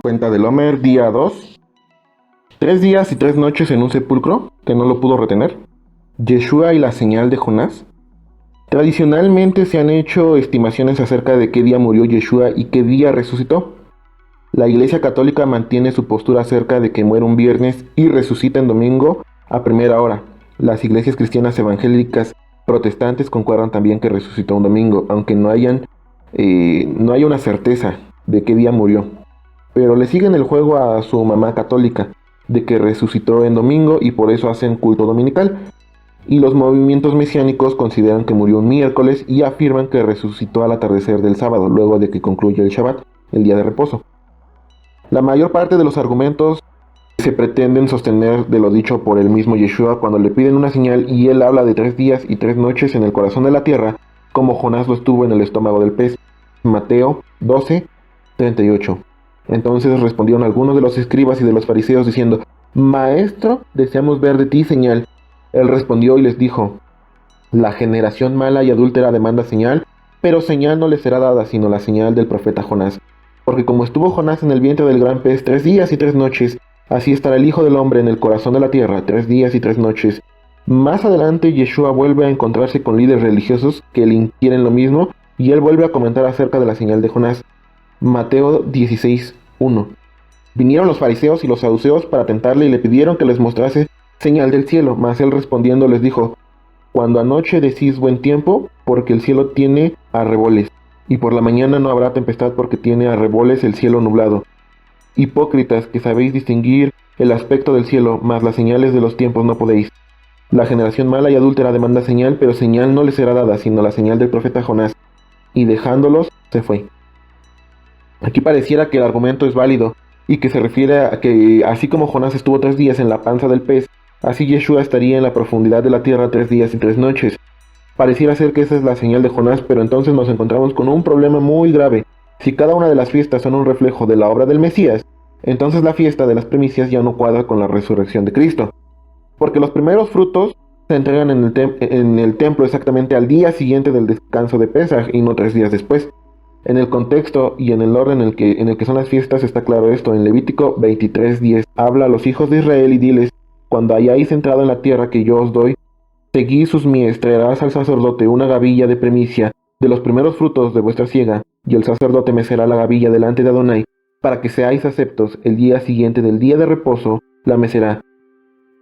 Cuenta del Homer, día 2. 3 días y 3 noches en un sepulcro que no lo pudo retener. Yeshua y la señal de Jonás. Tradicionalmente se han hecho estimaciones acerca de qué día murió Yeshua y qué día resucitó. La Iglesia Católica mantiene su postura acerca de que muere un viernes y resucita en domingo a primera hora. Las iglesias cristianas evangélicas protestantes concuerdan también que resucitó un domingo, aunque no haya una certeza de qué día murió. Pero le siguen el juego a su mamá católica de que resucitó en domingo y por eso hacen culto dominical. Y los movimientos mesiánicos consideran que murió un miércoles y afirman que resucitó al atardecer del sábado, luego de que concluye el Shabbat, el día de reposo. La mayor parte de los argumentos se pretenden sostener de lo dicho por el mismo Yeshua cuando le piden una señal y él habla de 3 días y 3 noches en el corazón de la tierra, como Jonás lo estuvo en el estómago del pez. Mateo 12:38. Entonces respondieron algunos de los escribas y de los fariseos diciendo: Maestro, deseamos ver de ti señal. Él respondió y les dijo: La generación mala y adúltera demanda señal, pero señal no le será dada sino la señal del profeta Jonás. Porque como estuvo Jonás en el vientre del gran pez 3 días y 3 noches, así estará el Hijo del Hombre en el corazón de la tierra 3 días y 3 noches. Más adelante Yeshua vuelve a encontrarse con líderes religiosos que le inquieren lo mismo y él vuelve a comentar acerca de la señal de Jonás. Mateo 16:1. Vinieron los fariseos y los saduceos para tentarle y le pidieron que les mostrase señal del cielo, mas él respondiendo les dijo: Cuando anoche decís buen tiempo, porque el cielo tiene arreboles, y por la mañana no habrá tempestad porque tiene arreboles el cielo nublado. Hipócritas, que sabéis distinguir el aspecto del cielo, mas las señales de los tiempos no podéis. La generación mala y adúltera demanda señal, pero señal no le será dada, sino la señal del profeta Jonás. Y dejándolos, se fue. Aquí pareciera que el argumento es válido, y que se refiere a que así como Jonás estuvo 3 días en la panza del pez, así Yeshua estaría en la profundidad de la tierra 3 días y 3 noches. Pareciera ser que esa es la señal de Jonás, pero entonces nos encontramos con un problema muy grave. Si cada una de las fiestas son un reflejo de la obra del Mesías, entonces la fiesta de las primicias ya no cuadra con la resurrección de Cristo. Porque los primeros frutos se entregan en el templo exactamente al día siguiente del descanso de Pesaj y no 3 días después. En el contexto y en el orden en el que son las fiestas está claro esto. En Levítico 23:10 habla a los hijos de Israel y diles: Cuando hayáis entrado en la tierra que yo os doy, seguid sus mies, traerás al sacerdote una gavilla de primicia de los primeros frutos de vuestra siega, y el sacerdote mecerá la gavilla delante de Adonai, para que seáis aceptos. El día siguiente del día de reposo la mecerá.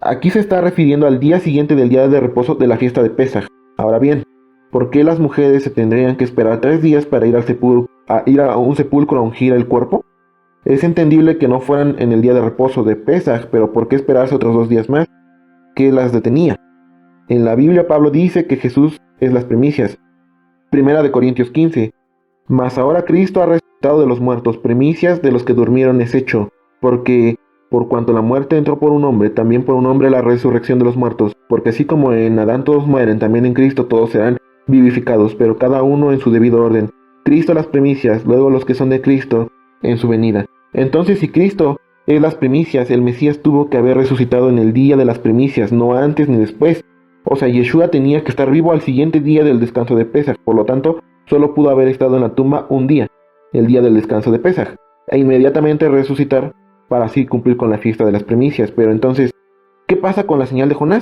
Aquí se está refiriendo al día siguiente del día de reposo de la fiesta de Pesaj. Ahora bien, ¿por qué las mujeres se tendrían que esperar 3 días para ir a un sepulcro a ungir el cuerpo? Es entendible que no fueran en el día de reposo de Pesaj, pero ¿por qué esperarse otros 2 días más? ¿Qué las detenía? En la Biblia Pablo dice que Jesús es las primicias. 1 Corintios 15. Mas ahora Cristo ha resucitado de los muertos, primicias de los que durmieron es hecho, porque por cuanto la muerte entró por un hombre, también por un hombre la resurrección de los muertos, porque así como en Adán todos mueren, también en Cristo todos serán vivificados, pero cada uno en su debido orden. Cristo las primicias, luego los que son de Cristo en su venida. Entonces, si Cristo es las primicias, el Mesías tuvo que haber resucitado en el día de las primicias, no antes ni después. O sea, Yeshua tenía que estar vivo al siguiente día del descanso de Pesaj, por lo tanto, solo pudo haber estado en la tumba un día, el día del descanso de Pesaj, e inmediatamente resucitar para así cumplir con la fiesta de las primicias. Pero entonces, ¿qué pasa con la señal de Jonás?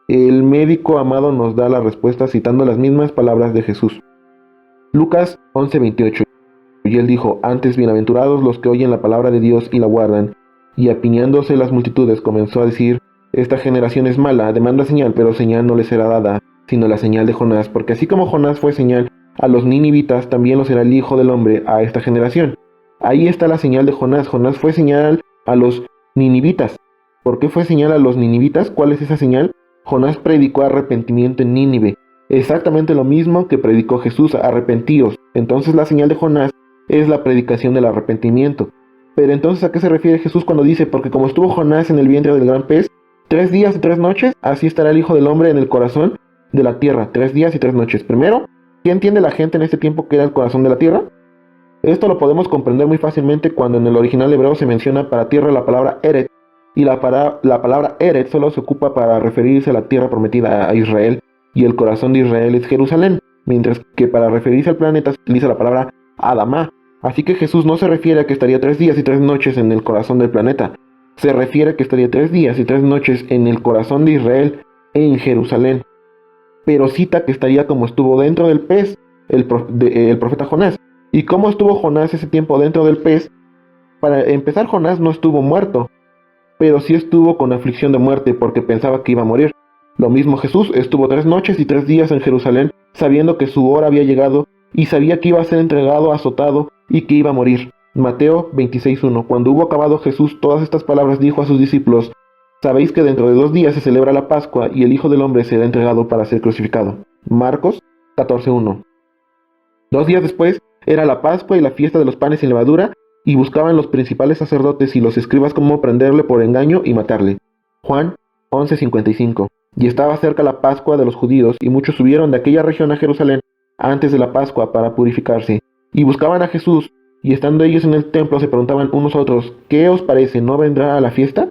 El médico amado nos da la respuesta citando las mismas palabras de Jesús. Lucas 11:28. Y él dijo: Antes bienaventurados los que oyen la palabra de Dios y la guardan. Y apiñándose las multitudes comenzó a decir: Esta generación es mala, demanda señal, pero señal no le será dada, sino la señal de Jonás. Porque así como Jonás fue señal a los ninivitas, también lo será el Hijo del Hombre a esta generación. Ahí está la señal de Jonás. Jonás fue señal a los ninivitas. ¿Por qué fue señal a los ninivitas? ¿Cuál es esa señal? Jonás predicó arrepentimiento en Nínive. Exactamente lo mismo que predicó Jesús: arrepentíos. Entonces la señal de Jonás es la predicación del arrepentimiento. Pero entonces, ¿a qué se refiere Jesús cuando dice: Porque como estuvo Jonás en el vientre del gran pez 3 días y 3 noches, así estará el Hijo del Hombre en el corazón de la tierra 3 días y 3 noches? Primero, ¿qué entiende la gente en este tiempo que era el corazón de la tierra? Esto lo podemos comprender muy fácilmente cuando en el original hebreo se menciona para tierra la palabra Eret, y la palabra Eret solo se ocupa para referirse a la tierra prometida a Israel, y el corazón de Israel es Jerusalén, mientras que para referirse al planeta se utiliza la palabra Adamá. Así que Jesús no se refiere a que estaría 3 días y 3 noches en el corazón del planeta. Se refiere a que estaría 3 días y 3 noches en el corazón de Israel, en Jerusalén. Pero cita que estaría como estuvo dentro del pez el profeta Jonás. ¿Y cómo estuvo Jonás ese tiempo dentro del pez? Para empezar, Jonás no estuvo muerto, pero sí estuvo con aflicción de muerte porque pensaba que iba a morir. Lo mismo Jesús estuvo 3 noches y 3 días en Jerusalén, sabiendo que su hora había llegado y sabía que iba a ser entregado, azotado y que iba a morir. Mateo 26:1. Cuando hubo acabado Jesús todas estas palabras, dijo a sus discípulos: sabéis que dentro de 2 días se celebra la Pascua y el Hijo del Hombre será entregado para ser crucificado. Marcos 14:1. 2 días después era la Pascua y la fiesta de los panes sin levadura, y buscaban los principales sacerdotes y los escribas cómo prenderle por engaño y matarle. Juan 11:55. Y estaba cerca la Pascua de los judíos, y muchos subieron de aquella región a Jerusalén antes de la Pascua para purificarse, y buscaban a Jesús, y estando ellos en el templo se preguntaban unos a otros: ¿qué os parece? ¿No vendrá a la fiesta?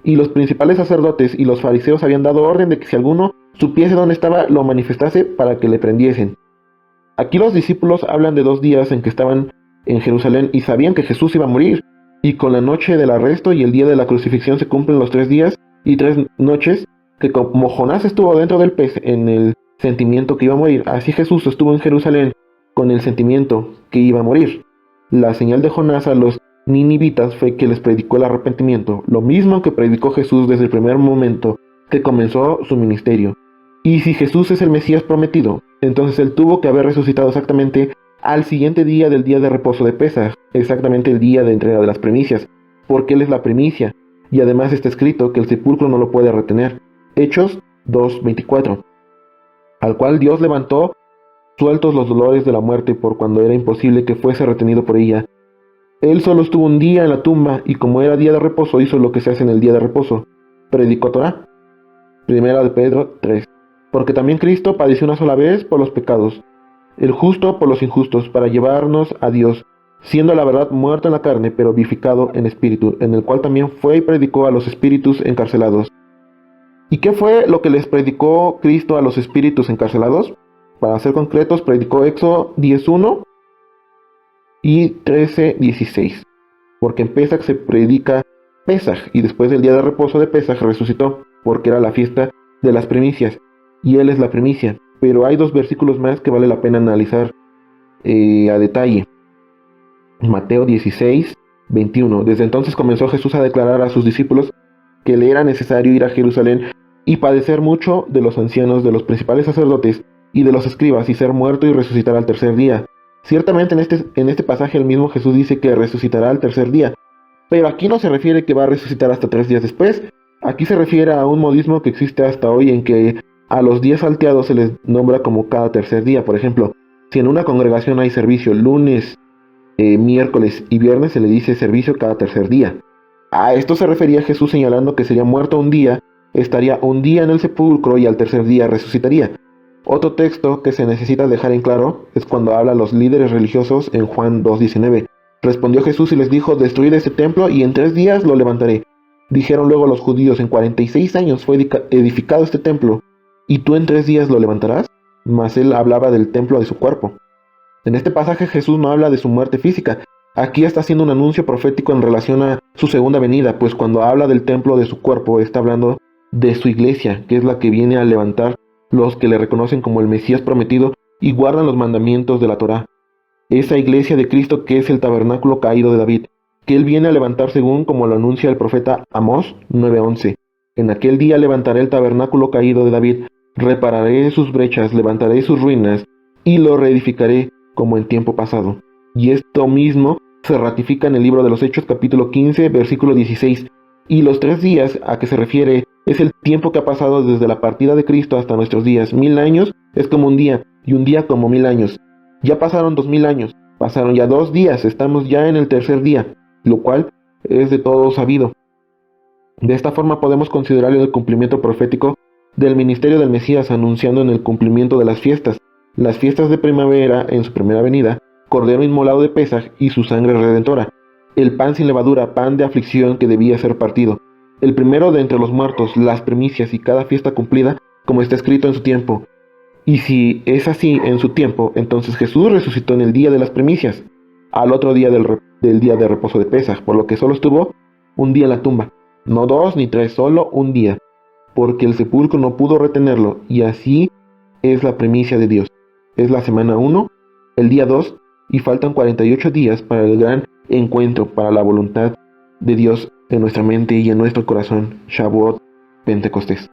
Y los principales sacerdotes y los fariseos habían dado orden de que si alguno supiese dónde estaba, lo manifestase para que le prendiesen. Aquí los discípulos hablan de 2 días en que estaban en Jerusalén y sabían que Jesús iba a morir, y con la noche del arresto y el día de la crucifixión se cumplen los 3 días y 3 noches, que como Jonás estuvo dentro del pez en el sentimiento que iba a morir, así Jesús estuvo en Jerusalén con el sentimiento que iba a morir. La señal de Jonás a los ninivitas fue que les predicó el arrepentimiento, lo mismo que predicó Jesús desde el primer momento que comenzó su ministerio. Y si Jesús es el Mesías prometido, entonces él tuvo que haber resucitado exactamente al siguiente día del día de reposo de Pesaj, exactamente el día de entrega de las primicias, porque él es la primicia, y además está escrito que el sepulcro no lo puede retener. Hechos 2:24, al cual Dios levantó sueltos los dolores de la muerte por cuando era imposible que fuese retenido por ella. Él solo estuvo un día en la tumba y como era día de reposo hizo lo que se hace en el día de reposo, predicó Torá. Primera de Pedro 3. Porque también Cristo padeció una sola vez por los pecados, el justo por los injustos, para llevarnos a Dios, siendo la verdad muerto en la carne, pero vivificado en espíritu, en el cual también fue y predicó a los espíritus encarcelados. ¿Y qué fue lo que les predicó Cristo a los espíritus encarcelados? Para ser concretos, predicó Éxodo 10:1 y 13:16. Porque en Pesaj se predica Pesaj, y después del día de reposo de Pesaj resucitó, porque era la fiesta de las primicias, y él es la primicia. Pero hay 2 versículos más que vale la pena analizar a detalle. Mateo 16:21. Desde entonces comenzó Jesús a declarar a sus discípulos que le era necesario ir a Jerusalén y padecer mucho de los ancianos, de los principales sacerdotes y de los escribas, y ser muerto y resucitar al tercer día. Ciertamente en este pasaje el mismo Jesús dice que resucitará al tercer día, pero aquí no se refiere que va a resucitar hasta 3 días después. Aquí se refiere a un modismo que existe hasta hoy en que a los días salteados se les nombra como cada tercer día. Por ejemplo, si en una congregación hay servicio lunes, miércoles y viernes, se le dice servicio cada tercer día. A esto se refería Jesús señalando que sería muerto un día, estaría un día en el sepulcro y al tercer día resucitaría. Otro texto que se necesita dejar en claro es cuando habla a los líderes religiosos en Juan 2:19. Respondió Jesús y les dijo: destruid este templo y en 3 días lo levantaré. Dijeron luego los judíos: en 46 años fue edificado este templo, ¿y tú en 3 días lo levantarás? Mas él hablaba del templo de su cuerpo. En este pasaje Jesús no habla de su muerte física. Aquí está haciendo un anuncio profético en relación a su segunda venida, pues cuando habla del templo de su cuerpo está hablando de su iglesia, que es la que viene a levantar los que le reconocen como el Mesías prometido y guardan los mandamientos de la Torá. Esa iglesia de Cristo que es el tabernáculo caído de David, que él viene a levantar según como lo anuncia el profeta Amós 9:11. En aquel día levantaré el tabernáculo caído de David, repararé sus brechas, levantaré sus ruinas y lo reedificaré como en tiempo pasado. Y esto mismo se ratifica en el libro de los Hechos capítulo 15 versículo 16. Y los 3 días a que se refiere es el tiempo que ha pasado desde la partida de Cristo hasta nuestros días. 1000 años es como un día, y un día como 1000 años. Ya pasaron 2000 años, pasaron ya 2 días, estamos ya en el tercer día, lo cual es de todo sabido. De esta forma podemos considerar el cumplimiento profético del ministerio del Mesías, anunciando en el cumplimiento de las fiestas de primavera en su primera venida, cordero inmolado de Pesaj y su sangre redentora, el pan sin levadura, pan de aflicción que debía ser partido, el primero de entre los muertos, las primicias y cada fiesta cumplida, como está escrito en su tiempo. Y si es así en su tiempo, entonces Jesús resucitó en el día de las primicias. al otro día del día de reposo de Pesaj, por lo que solo estuvo un día en la tumba. No 2 ni 3, solo un día, porque el sepulcro no pudo retenerlo, y así es la primicia de Dios. Es la semana 1, el día 2, y faltan 48 días para el gran encuentro, para la voluntad de Dios en nuestra mente y en nuestro corazón, Shavuot, Pentecostés.